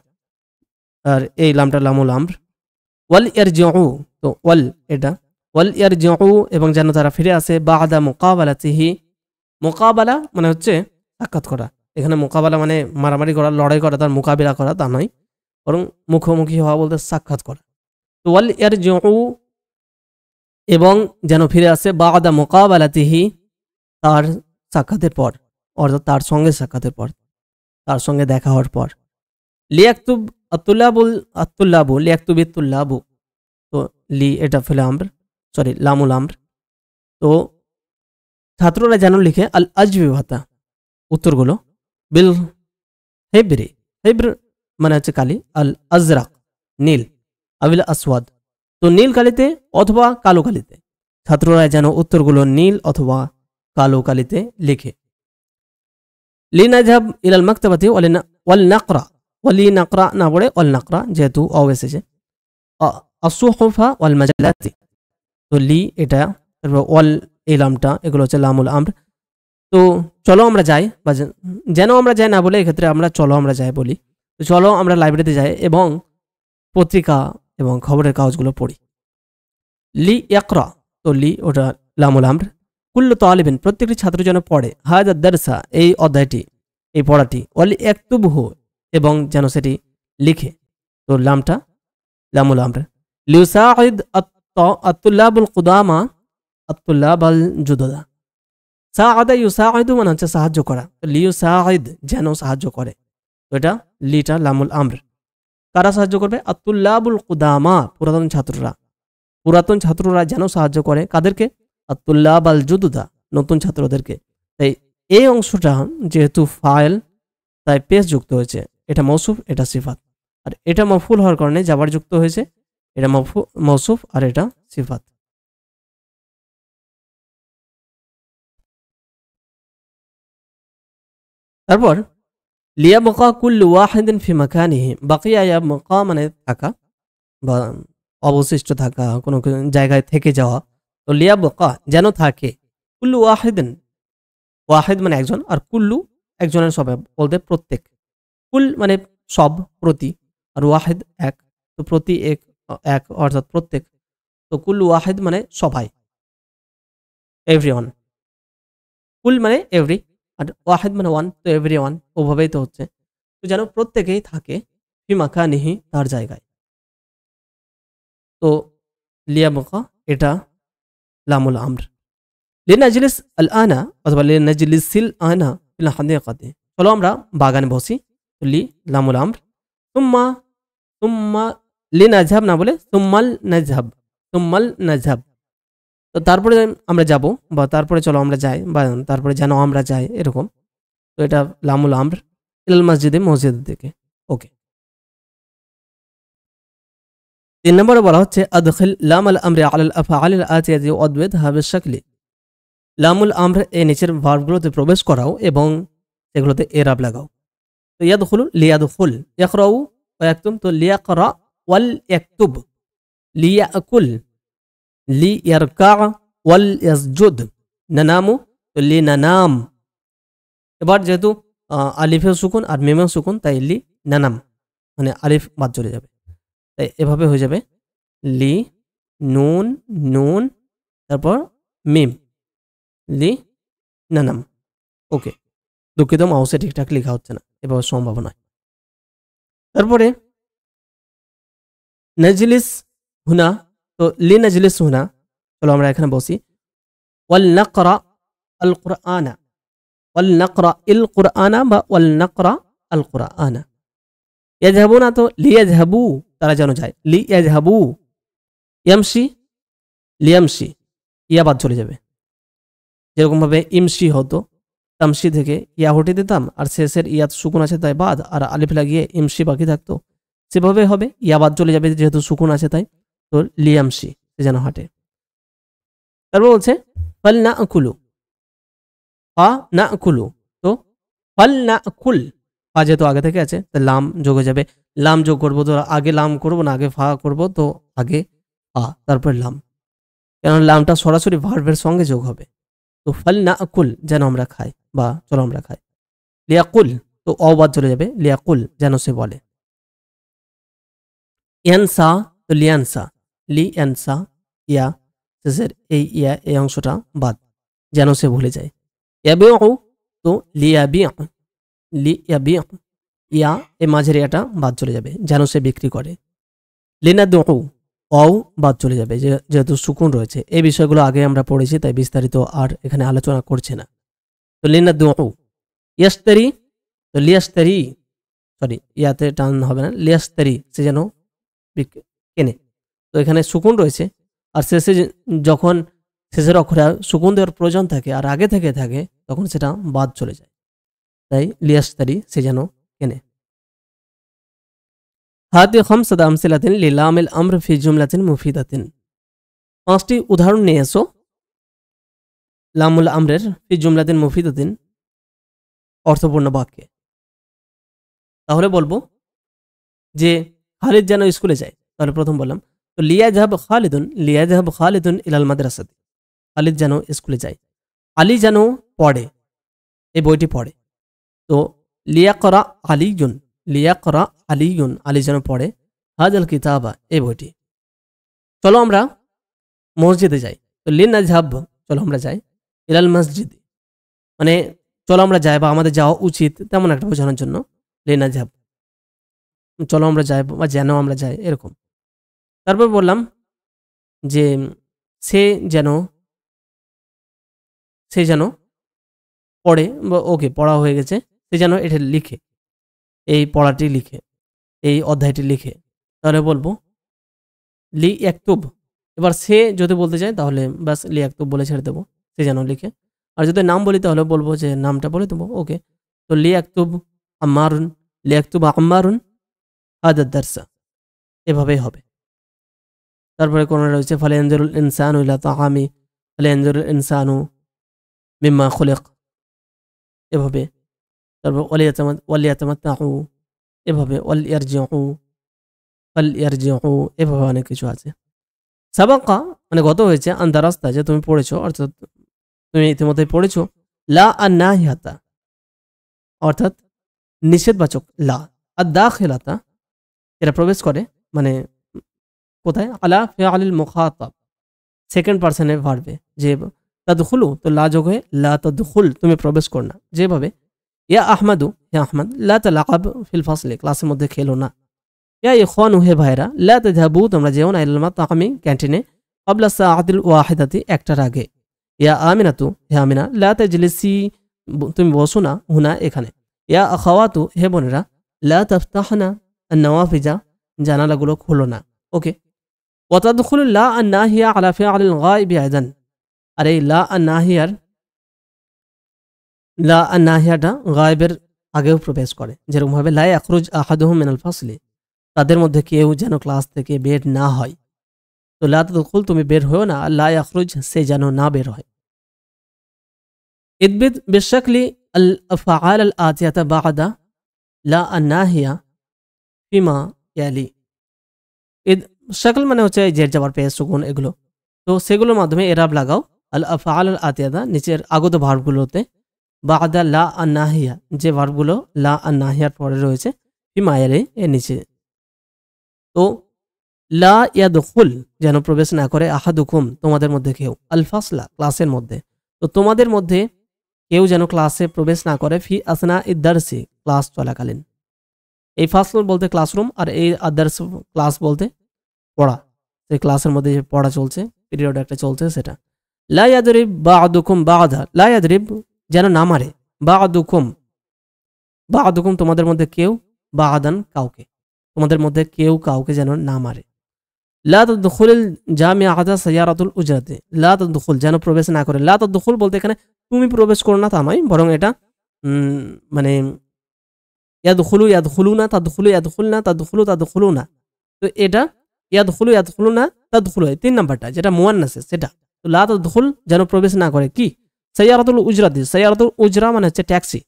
আর এই লামটা লামুল আমর। ওয়াল ইয়ারজিউ, তো ওয়াল এটা, ওয়াল ইয়ারজিউ এবং যেন তারা ফিরে আসে, বাদা মুকাবালাতিহি, মোকাবালা মানে হচ্ছে সাক্ষাৎ করা, এখানে মোকাবালা মানে মারামারি করা, লড়াই করা, তার মোকাবিলা করা তা নয়, বরং মুখোমুখি হওয়া বলতে সাক্ষাৎ করা। তো ওয়াল ইয়ারজিউ এবং যেন ফিরে আসে, বাদা মুকাবালাতিহি তার সাক্ষাতের পর, অর্থাৎ তার সঙ্গে সাক্ষাতের পর, তার সঙ্গে দেখা হওয়ার পর। লিয়াকতুব আতুল্লাবুল, আতুল্লাবু লিয়াকতুবি তুল্লাবু, তো লি এটা ফেলে আমর, সরি লামুল আমর। তো ছাত্ররা যেন লিখে আল আজবিবাতা উত্তরগুলো, বিল হেবরি, হেব্র মানে হচ্ছে কালি, আল আজরাক নীল, আবিল আসওয়াদ তো নীল কালিতে অথবা কালো কালিতে, ছাত্ররা যেন উত্তরগুলো নীল অথবা কালো কালিতে লিখে। লিনাজহাব ইলাল মাকতাবাতি ওয়াল নাকরা, ওয়ালি নাকরা না পড়ে ওয়াল নাকরা যেহেতু অ এসেছে, আসুহুফা ওয়াল মাজালাতি, তো লি এটা, তারপর ওয়াল এই লামটা, এগুলো হচ্ছে লামুল আমর। তো চলো আমরা যাই, বা যেন আমরা যাই না বলে এক্ষেত্রে আমরা চলো আমরা যাই বলি, তো চলো আমরা লাইব্রেরিতে যাই এবং পত্রিকা এবং খবরের কাগজগুলো পড়ি। লি ইয়াকরা, তো লি ওটা লামুল আমর। কুল্লু তালিবিন প্রত্যেকটি ছাত্র যেন পড়ে, হায়দা দারসা এই অধ্যায়টি, এই পড়াটি, ওয়ালি ইয়াকতুবহু এবং যেন সেটি লিখে, তো লামটা লামুল আমর। লিউসাইদ আতুল্লাবুল কুদামা আতুল্লাবাল জুদুদা, সাআদা ইউসাইদু মানে হচ্ছে সাহায্য করা, লিউসাইদ যেন সাহায্য করে, তো এটা লিটা লামুল আমর। কারা সাহায্য করবে? আতুল্লাবুল কুদামা পুরাতন ছাত্ররা, পুরাতন ছাত্ররা যেন সাহায্য করে কাদেরকে? আতুল্লাবাল জুদুদা নতুন ছাত্রদেরকে। তাই এই অংশটা যেহেতু ফাইল তাই পেশ যুক্ত হয়েছে, এটা মৌসুফ এটা সিফাত, আর এটা মফুল হওয়ার কারণে জাবার যুক্ত হয়েছে, এটা মৌসুফ আর এটা সিফাত। তারপর লিয়া বকা কুল্লু ওয়াহিদিন ফি মাকানিহি, বাকিয়া ইয়া বকা মানে থাকা বা অবশিষ্ট থাকা, কোনো জায়গায় থেকে যাওয়া, তো লিয়া বকা যেন থাকে, কুল্লু ওয়াহিদিন, ওয়াহিদ মানে একজন, আর কুল্লু একজনের সবাই বলতে প্রত্যেক, কুল মানে সব প্রতি, আর ওয়াহিদ এক, তো প্রতি এক এক অর্থাৎ প্রত্যেক। তো কুল ওয়াহিদ মানে সবাই, এভরিওয়ান। কুল মানে এভরি, আর ওয়াহিদ মানে ওয়ান, তো এভরিওয়ান ওভাবেই তো হচ্ছে। তো যেন প্রত্যেকেই থাকে ফি মাকানিহি তার জায়গায়। তো লিয়াবকা এটা লামুল আমর। লিনাজলিস আল আনা অথবা লিনাজলিসিল আনা ফিল হাদিকাতি, চলো আমরা বাগানে বসি। তো লি লামুল আমর। সুম্মা সুম্মা লিনাজহাব না বলে সুম্মাল নাজহাব, সুম্মাল নাজহাব। তো তারপরে আমরা যাব, বা তারপরে চলো আমরা যাই, বা তারপরে যেন আমরা যাই, এরকম। তো এটা লামুল আমর ইলাল মসজিদে, মসজিদের দিকে। ওকে। 3 নম্বরে বলা হচ্ছে আদখিল লামাল আমরি আলাল আফআলিল আতিয়াতি ওয়াদবিদহা বিশাকলি। লামুল আমর এই নিচের ভার্বগুলোতে প্রবেশ করাও এবং সেগুলোতে এরাব লাগাও। তো ইয়াদখুলু লিয়াদখুল, ইয়াকরাউ ওয়া ইয়াকতুম, তো লিয়াকরা ওয়াল ইয়াকতুব, লিয়াকুল, লিয়ারকা ওয়াল ইয়াসজুদ, নানামু, তো লিনানাম। এবার যেহেতু আলিফেও সুকুন আর মিমেও সুকুন, তাই লি নানাম মানে আলিফ বাদ চলে যাবে, তাই এভাবে হয়ে যাবে লি নুন নুন তারপর মিম, লি নানাম। ওকে, দুঃখিত মাউসে ঠিকঠাক লেখা হচ্ছে না, এভাবে সম্ভব নয়। তারপরে নজলিস হুনা, তো লি নজলিস হুনা, চলো আমরা এখানে বসি। ওয়াল নাকরা আল কুরআনা, ওয়াল নাকরা ইল কুরআনা বা ওয়াল নাকরা আল কুরআনা। ইয়াজহাবুনা, তো লিয়াজহাবু তারা যেন যায়, লিয়াজহাবু। ইয়ামশি লিয়ামশি, ইয়া বাদ চলে যাবে। যেরকমভাবে ইমশি হতো, তামশি থেকে ইয়া হটে দিতাম, আর শেষের ইয়াত সুকুন আছে তাই বাদ, আর আলিফ লাগিয়ে ইমশি বাকি থাকতো, সেভাবে হবে। ইয়া বাদ চলে যাবে যেহেতু সুকুন আছে তাই, তো লিয়ামশি সে যেন হাঁটে। তারপর বলছে ফাল না আকুলু, ফা না আকুলু, তো ফাল না আকুল, ফা যেহেতু আগে থেকে আছে তো লাম যোগ হয়ে যাবে। লাম যোগ করবো তো আগে লাম করবো না আগে ফা করবো, তো আগে ফা তারপর লাম, কারণ লামটা সরাসরি ভার্বের সঙ্গে যোগ হবে। তো ফাল না আকুল যেন আমরা খাই, বা চলো আমরা খাই। লিয়াকুল, তো অবাদ চলে যাবে, লিয়াকুল যেন সে বলে। ইয়ানসা, তো লিয়ানসা, লিয়ানসা, ইয়া শেষের এই ইয়া এই অংশটা বাদ, যেন সে ভুলে যায়। ইয়াবিউ, তো লিয়াবিউ, লিয়াবিউ, ইয়া এই মাঝের ইয়াটা বাদ চলে যাবে, যেন সে বিক্রি করে। লিনাদউ, অও বাদ চলে যাবে যেহেতু সুকুন রয়েছে। এই বিষয়গুলো আগে আমরা পড়েছি তাই বিস্তারিত আর এখানে আলোচনা করছে না। তো লিনাদউ। ইয়াস্তারি, তো লিয়াস্তারি, সরি ইয়াতে টান হবে না, লিয়াস্তারি সে যেন কেনে। তো এখানে সুকুন রয়েছে, আর শেষে যখন শেষের অক্ষরে সুকুন দেওয়ার প্রয়োজন থাকে আর আগে থেকে থাকে তখন সেটা বাদ চলে যায়, তাই লিয়াস্তারি সে যেন কেনে। হাতি খামসাত আমসিলাতিন লিলামিল আমর ফি জুমলাতিন মুফিদাতিন। 5টি উদাহরণ নিয়ে এসো লামুল আমরের ফি জুমলাতিন মুফিদাতিন অর্থপূর্ণ বাক্যে। তাহলে বলবো যে খালিদ যেন স্কুলে যায়, তাহলে প্রথম বললাম তো লিয়াযহাব খালিদুন, লিয়াযহাব খালিদুন ইলাল মাদ্রাসাতি, খালিদ যেন স্কুলে যায়। আলী যেন পড়ে, এই বইটি পড়ে, তো লিয়াকরা আলিয়ুন, লিয়াকরা আলিয়ুন, আলী যেন পড়ে হাযাল কিতাবা, এই বইটি। চলো আমরা মসজিদে যাই, তো লিনাযহাব চলো আমরা যাই, ইলাল মসজিদ মানে চলো আমরা যাই বা আমাদের যাওয়া উচিত তেমন একটা বোঝানোর জন্য লিনাযহাব, চলো আমরা যাই বা যেন আমরা যাই, এরকম। তারপর বললাম যে সে যেন পড়ে, ওকে পড়া হয়ে গেছে, সে যেন এটা লিখে, এই পড়াটি লিখে, এই অধ্যায়টি লিখে। তাহলে বলবো লি ইয়াকতুব। এবার সে যদি বলতে চাই তাহলে ব্যাস লি ইয়াকতুব বলে ছেড়ে দেবো, সে যেন লিখে। আর যদি নাম বলি তাহলে বলবো যে নামটা বলে দেবো, ওকে। তো লি ইয়াকতুব আম্মারুন, লি ইয়াকতুব আম্মারুন হাদা দারসা, এভাবেই হবে। তারপরে কোন রয়েছে ফালিয়ানজুরুল ইনসানু ইলা তাআমি, ফালিয়ানজুরুল ইনসানু মিম্মা খুলিক, এভাবে। তারপর ওয়ালিয়াতামাত্তাউ, এভাবে ওয়ালিয়ারজিউ, ফালিয়ারজিউ, এভাবে অনেক কিছু আছে। সাবাকা মানে গত হয়েছে, আন্দারাস্তা যে তুমি পড়েছো, অর্থাৎ তুমি ইতিমধ্যে পড়েছো। লা আর নাহিয়াতা অর্থাৎ নিষেধবাচক লা, আর দাখিলাতা এটা প্রবেশ করে, মানে কোথায়? আলা ফিআলিল মুখাতাব, সেকেন্ড পার্সনের ভার্বে। যে তাদখুলু, তো লা যোগ হয়ে লা তাদখুল, তুমি প্রবেশ কর না। যেভাবে ইয়া আহমাদু, হে আহমদ, লা তালাকাব ফিল ফাসলি, ক্লাসের মধ্যে খেলো না। ইয়া ইখওয়ানু, হে ভাইরা, লা তাযহাবু, তোমরা যেও না, ইলাল মাতাআমি, ক্যান্টিনে, ক্বাবলা সাআতিল ওয়াহিদাতি, একটার আগে। ইয়া আমিনাতু, হে আমিনা, লা তাজলিসি, তুমি বসো না, হুনা, এখানে। ইয়া আখাওয়াতু, হে বোনেরা, লা তাফতাহনা আন-নওয়াফিজা, জানালাগুলো খুলো না। ওকে। ওয়া তাদখুলু লা আন-নাহিয়া আলা ফিআলিল গায়বি আইদান, আর এই লা আন-নাহিয়াটা গায়বের আগেও প্রবেশ করে। যেরকমভাবে লা ইয়াখরুজ আহাদুহুম মিনাল ফাসলি, তাদের মধ্যে কেউ যেন ক্লাস থেকে বের না হয়। তো লা তাদখুল, তুমি বের হও না, আর লা ইয়াখরুজ, সে যেন না বের হয়। ইদবিদ বিশাকলি আল আফআল আল আতিয়াতা বা'দা লা আন-নাহিয়া ফিমা ইয়ালি। শাকল মানে হচ্ছে জের জাবার পেশ সুকুন এগুলো, তো সেগুলোর মাধ্যমে এরাব লাগাও আল আফআল আল আতিয়াদা, নিচের আগত ভার্বগুলোতে, বা'দা লা আন-নাহিয়া, যে ভার্বগুলো লা আন-নাহিয়ার পরে রয়েছে, ফিমা ইয়ালি, এর নিচে। তো লা ইয়াদখুল, যেন প্রবেশ না করে, আহাদুকুম, তোমাদের মধ্যে কেউ, আল ফাসলা, ক্লাসের মধ্যে। তো তোমাদের মধ্যে কেউ যেন ক্লাসে প্রবেশ না করে, ফি আসনা ইদ-দারসি, ক্লাস চলাকালীন। এই ফাসল বলতে ক্লাসরুম, আর এই আদার্স ক্লাস বলতে পড়া। সেই ক্লাসের মধ্যে যে পড়া চলছে, পিরিয়ড একটা চলছে, সেটা। লা ইয়াদরিব বা'দুকুম বা'দা, লা ইয়াদরিব, যেন না মারে, বা'দুকুম, বা'দুকুম, তোমাদের মধ্যে কেউ, বা'দান, কাউকে, তোমাদের মধ্যে কেউ কাউকে যেন না মারে। লা তাদখুলুল জামিআতা সাইয়ারাতুল উজরাতি, লা তাদখুল, যেন প্রবেশ না করে। লা তাদখুল বলতে এখানে তুমি প্রবেশ করো না তা নয়, বরং এটা মানে ইয়াদখুলু, ইয়াদখুলুনা, তাদখুলু, ইয়াদখুলনা, তাদখুলু, তাদখুলুনা। তো এটা ইয়াদখুলু, ইয়াদখুলুনা, তাদখুলু, এই 3 নাম্বারটা যেটা মুয়ান্নাসে, সেটা। তো লা তাদখুল, যেন প্রবেশ না করে কি? সাইয়ারাতুল উজরাতি, সাইয়ারাতুল উজরা মানে হচ্ছে ট্যাক্সি।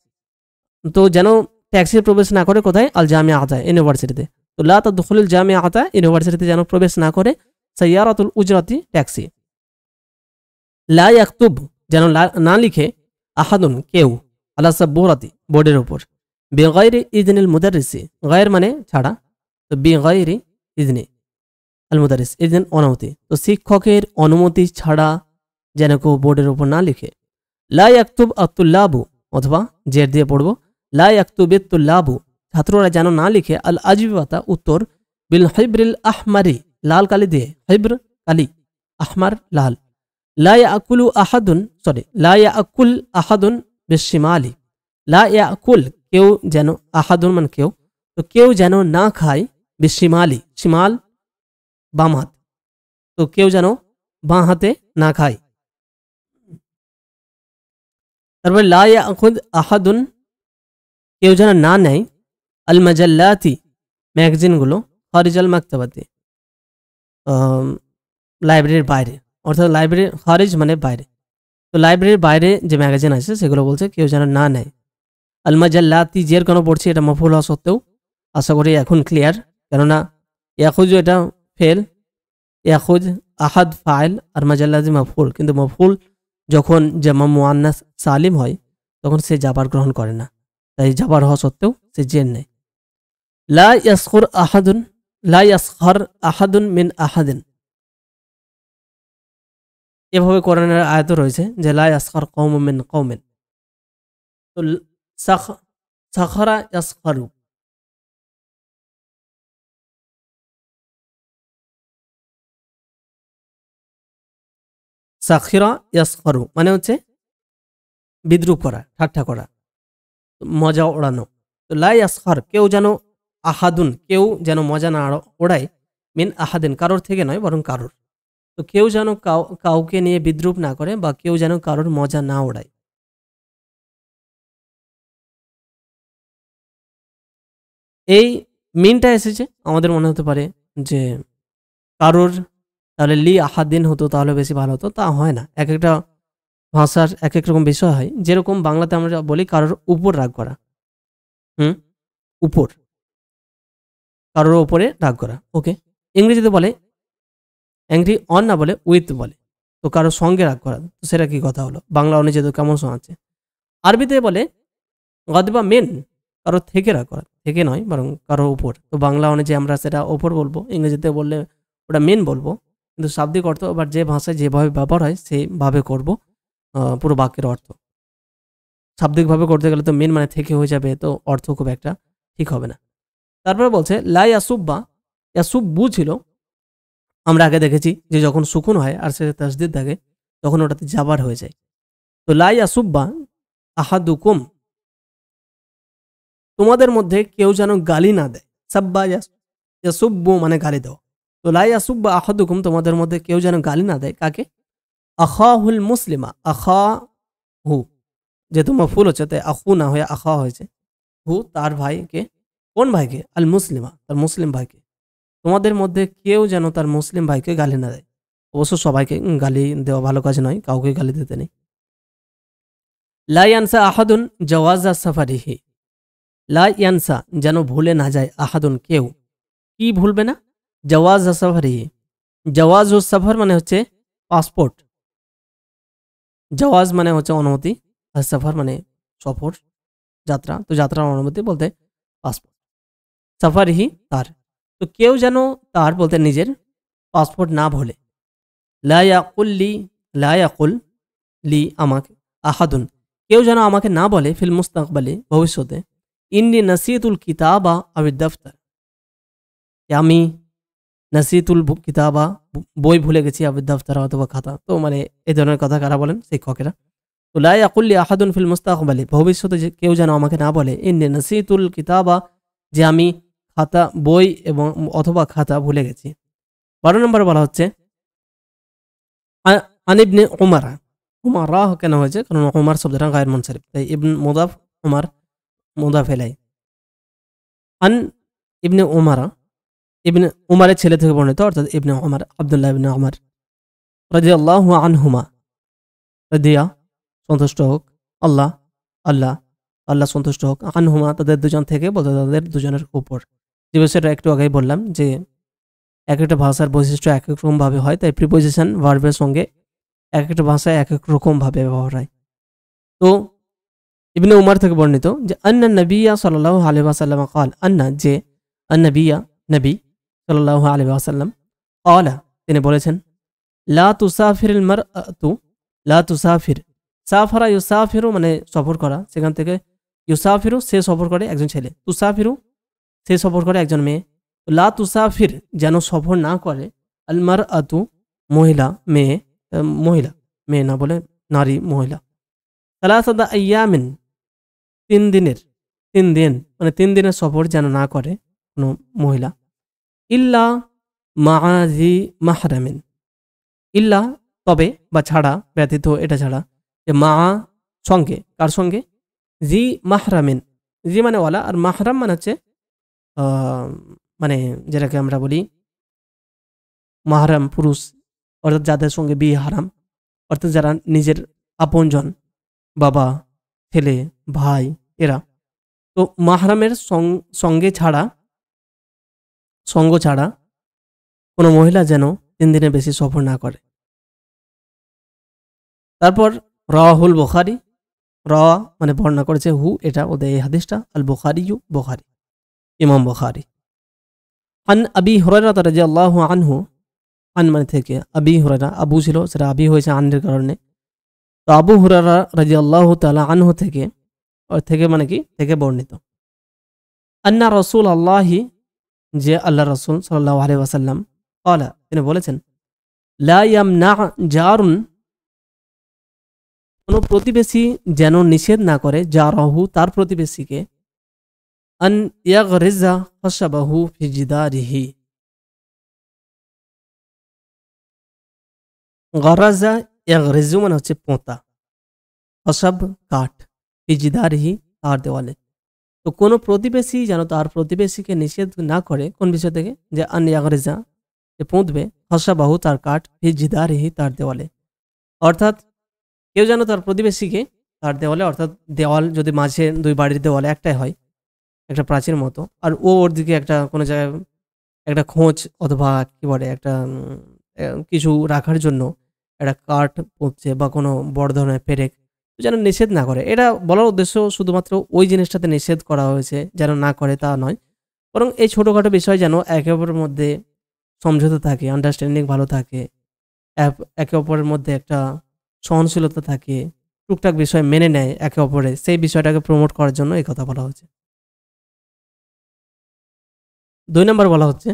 তো যেন ট্যাক্সি প্রবেশ না করে কোথায়? আল জামিআতা, ইউনিভার্সিটিতে। তো লা তাদখুলুল জামিআতা, ইউনিভার্সিটিতে যেন প্রবেশ না করে, সাইয়ারাতুল উজরাতি, ট্যাক্সি। লা ইয়াকতুব, যেন না লিখে, আহাদুন, কেউ, আলা সাব্বুরাতি, বোর্ডের উপর, বেগাইরি ইজনিল মুদারিসি, গায়ের মানে ছাড়া, তো বেগাইরি ইজনি আল মুদারিস, ইজনিল অনুমতি, তো শিক্ষকের অনুমতি ছাড়া যেন কেউ বোর্ডের উপর না লিখে। লা ইয়াকতুব আত-তুল্লাবু, অথবা জের দিয়ে পড়বো, লা ইয়াকতুবিত তুল্লাবু, ছাত্ররা যেন না লিখে, আল আজবিবাতা, উত্তর, বিল হিব্রিল আহমারি, লাল কালি দিয়ে, হিব্র কালি, আহমার লাল। লা ইয়াকুলু আহাদুন, লা ইয়াকুল আহাদুন বিশিমালি, লা ইয়াকুল, কেউ যেন, আহাদুন মানে কেউ, তো কেউ যেন না খায়, বিশিমালি, শিমাল বাম হাত, তো কেউ যেন বাঁ হাতে না খায়। তারপরে লা ইয়াখুদ আহাদুন, কেউ যেন না নেয়, আল মাজাল্লাতি, ম্যাগাজিনগুলো, খারিজাল মাকতাবাতি, লাইব্রেরির বাইরে, অর্থাৎ লাইব্রেরি, খারিজ মানে বাইরে, তো লাইব্রেরির বাইরে যে ম্যাগাজিন আছে সেগুলো বলছে কেউ যেন না নেয়। আল মাজাল্লাতি, জের কেন পড়ছি, এটা মফুল হওয়া সত্ত্বেও আশা করি এখন ক্লিয়ার, কেননা ইয়াখুজ এটা ফেল, ইয়াখুজ আহাদ ফাইল, আর মাজাল্লাতি মফুল, কিন্তু মফুল যখন জামা মুআন্নাস সালিম হয় তখন সে জাবার গ্রহণ করে না, তাই জাবার হওয়া সত্ত্বেও সে জের নেয়। লা ইয়াসখুর আহাদুন, লা ইয়াসখর আহাদুন মিন আহাদিন, এভাবে কোরআনের আয়াত রয়েছে যে লা ইয়াসখর কওমুম মিন কওমিন। তো সাখরা ইয়াসখরু, সাখিরা ইয়াসখরু মানে হচ্ছে বিদ্রুপ করা, ঠাট্টা করা, মজা ওড়ানো। তো লা ইয়াসখর, কেউ যেন, আহাদুন, কেউ যেন মজা না ওড়ায়, মিন আহাদিন, কারোর থেকে নয় বরং কারোর। তো কেউ যেন কাউকে নিয়ে বিদ্রুপ না করে, বা কেউ যেন কারোর মজা না ওড়ায়। এই মিনটা এসেছে, আমাদের মনে হতে পারে যে কারোর, তাহলে লি আহাদিন হতো তাহলে বেশি ভালো হতো, তা হয় না। এক একটা ভাষার এক এক রকম বিষয় হয়। যেরকম বাংলাতে আমরা বলি কারোর উপর রাগ করা, উপর, কারোর উপরে রাগ করা, ওকে। ইংরেজিতে বলে অ্যাংরি অন না বলে উইথ বলে, তো কারোর সঙ্গে রাগ করা, তো সেটা কি কথা হলো? বাংলা অনুযায়ী তো কেমন শোনাচ্ছে। আরবিতে বলে গদবা মেন, কারোর থেকে রাগ করা, থেকে নয় বরং কারোর উপর, তো বাংলা অনুযায়ী আমরা সেটা ওপর বলবো, ইংরেজিতে বললে ওটা মেন বলবো, কিন্তু শাব্দিক অর্থ আবার যে ভাষায় যেভাবে ব্যবহার হয় সেইভাবে করব পুরো বাক্যের অর্থ। শাব্দিকভাবে করতে গেলে তো মেন মানে থেকে হয়ে যাবে, তো অর্থ খুব একটা ঠিক হবে না। তারপরে বলছে লা ইয়াসুব্বা, ইয়াসুব্বু ছিল, আমরা আগে দেখেছি যে যখন সুকুন হয় আর সে তাসদিদ থাকে তখন ওটাতে জাবার হয়ে যায়। তো লা ইয়াসুব্বা আহাদুকুম, তোমাদের মধ্যে কেউ যেন গালি না দেয়। সাব্বা ইয়াসুব্বু মানে গালি দেওয়া। তো লা ইয়াসুব্বা আহাদুকুম, তোমাদের মধ্যে কেউ যেন গালি না দেয়। কাকে? আখাহুল মুসলিমা, আখাহু যেহেতু মফুল হচ্ছে তাই আখু না হয়ে আখা হয়েছে। হু তার ভাইকে, কোন ভাইকে? আল মুসলিমা, তার মুসলিম ভাইকে। তোমাদের মধ্যে কেউ যেন তার মুসলিম ভাইকে গালি না দেয়। অবশ্য সবাইকে গালি দেওয়া ভালো কাজ নয়, কাউকে গালি দিতে নেই। লা ইয়ানসা আহাদুন জাওয়াজা সাফারিহি, লা ইয়ানসা যেন ভুলে না যায়, আহাদুন কেউ, কি ভুলবে না? জাওয়াজা সাফারিহি, জাওয়াজ ও সাফার মানে হচ্ছে পাসপোর্ট, জাওয়াজ মানে হচ্ছে অনুমতি, আর সাফার মানে সফর, যাত্রা। তো যাত্রার অনুমতি বলতে পাসপোর্ট। সাফারিহি তার, তো কেউ যেন তার বলতে নিজের পাসপোর্ট না ভুলে। লা ইয়াকুল লি আমাকে, আহাদুন কেউ যেন আমাকে না বলে, ফিল মুস্তাকবালি ভবিষ্যতে, ইন্নি নাসিতুল কিতাবা আবি দফতর, আমি নাসিতুল কিতাবা বই ভুলে গেছি, আবি দফতর অথবা খাতা। তো মানে এই ধরনের কথা কারা বলেন? শিক্ষকেরা। তো লা ইয়াকুল লি আহাদুন ফিল মুস্তাকবালি, ভবিষ্যতে যে কেউ যেন আমাকে না বলে, ইন্নি নাসিতুল কিতাবা যে আমি খাতা বই এবং অথবা খাতা ভুলে গেছি। 12 নম্বর বলা হচ্ছে আনিবনে উমারা, উমারা কেন হয়েছে? কারণ উমার শব্দটা গায়ের মুনসারিফ, তাই ইবন মুদাফ, উমার মুদাফ এলাই। আন ইবনে উমারা, ইবনে উমারের ছেলে থেকে বর্ণিত, অর্থাৎ ইবনে উমার আব্দুল্লাহ ইবনে উমার রাদিয়াল্লাহু আনহুমা, রাদিয়া সন্তুষ্ট হোক, আল্লাহ আল্লাহ আল্লাহ সন্তুষ্ট হোক, আনহুমা তাদের দুজন থেকে বলতে তাদের দুজনের উপর। যে বিষয়টা একটু আগেই বললাম যে এক একটা ভাষার বৈশিষ্ট্য এক এক রকমভাবে হয়, তাই প্রিপোজিশন ভার্বের সঙ্গে এক একটা ভাষায় এক এক রকমভাবে ব্যবহার হয়। তো ইবনে উমার থেকে বর্ণিত যে আন্না নবিয়া সাল্লাল্লাহু আলাইহি ওয়াসাল্লাম قال, আন্না যে, আন্নাবিয়া নবী সাল্লাল্লাহু আলাইহি ওয়াসাল্লাম, قال তিনি বলেছেন, লা তুসাফিরুল মারআতু, লা তুসাফির, সাফারা ইউসাফিরু মানে সফর করা, সেখান থেকে ইউসাফিরু সে সফর করে একজন ছেলে, তুসাফিরু সে সফর করে একজন মেয়ে। লা তুসাফির যেন সফর না করে, আল মারআতু মহিলা, মেয়ে, মহিলা মেয়ে না বলে নারী মহিলা, সালাসাতা আইয়ামিন 3 দিনের, 3 দিন মানে 3 দিনের সফর যেন না করে কোনো মহিলা, ইল্লা মাআজি মাহরামিন, ইল্লা তবে বা ছাড়া, ব্যতীত, এটা ছাড়া, যে মা সঙ্গে, কার সঙ্গে? জি মাহরামিন, জি মানে ওয়ালা, আর মাহরাম মানে হচ্ছে মানে যেটাকে আমরা বলি মাহরাম পুরুষ, অর্থাৎ যাদের সঙ্গে বিয়ে হারাম, অর্থাৎ যারা নিজের আপনজন, বাবা, ছেলে, ভাই, এরা। তো মাহরামের সঙ্গে ছাড়া, সঙ্গ ছাড়া কোনো মহিলা যেন 3 দিনের বেশি সফর না করে। তারপর রাহুল বুখারী, র মানে বর্ণনা করেছে হু, এটা ওদের এই হাদিসটা, আল বুখারীয়ু বুখারী, ইমাম বুখারী। আন আবি হুরায়রা রাদিয়াল্লাহু আনহু, আন মানে থেকে, আবি হুরায়রা আবু ছিল, সেটা আবি হয়েছে আনের কারণে। তো আবু হুরায়রা রাদিয়াল্লাহু তাআলা আনহু থেকে, থেকে মানে কি? থেকে বর্ণিত, আন্না রাসূল আল্লাহি যে আল্লাহ রাসূল সাল্লাল্লাহু আলাইহি ওয়াসাল্লাম, ক্বালা তিনি বলেছেন, লা ইয়ামনা জারুন কোনো প্রতিবেশী যেন নিষেধ না করে, জারাহু তার প্রতিবেশীকে, আন ইয়াগরিজা খাশাবাহু ফি জিদারিহি, গারাজা ইয়াগরিজু মানে হচ্ছে পোঁতা, খাশাব কাঠ, ফি জিদারিহি তার দেওয়ালে। তো কোনো প্রতিবেশী যেন তার প্রতিবেশীকে নিষেধ না করে, কোন বিষয় থেকে? যে আন ইয়াগরিজা যে পুঁতবে, খাশাবাহু তার কাঠ, ফি জিদারিহি তার দেওয়ালে, অর্থাৎ কেউ যেন তার প্রতিবেশীকে তার দেওয়ালে, অর্থাৎ দেওয়াল যদি মাঝে 2 বাড়ির দেওয়ালে একটাই হয়, একটা প্রাচীর মতো, আর ওর দিকে একটা কোনো জায়গায় একটা খোঁজ অথবা কি বলে একটা কিছু রাখার জন্য একটা কাঠ পুঁতছে বা কোনো বড় ধরনের পেরেক, যেন নিষেধ না করে। এটা বলার উদ্দেশ্য শুধুমাত্র ওই জিনিসটাতে নিষেধ করা হয়েছে, যেন না করে তা নয়, বরং এই ছোটোখাটো বিষয় যেন একে অপরের মধ্যে সমঝোতা থাকে, আন্ডারস্ট্যান্ডিং ভালো থাকে, একে অপরের মধ্যে একটা সহনশীলতা থাকে, টুকটাক বিষয় মেনে নেয় একে অপরে, সেই বিষয়টাকে প্রমোট করার জন্য এই কথা বলা হচ্ছে। 2 নম্বর বলা হচ্ছে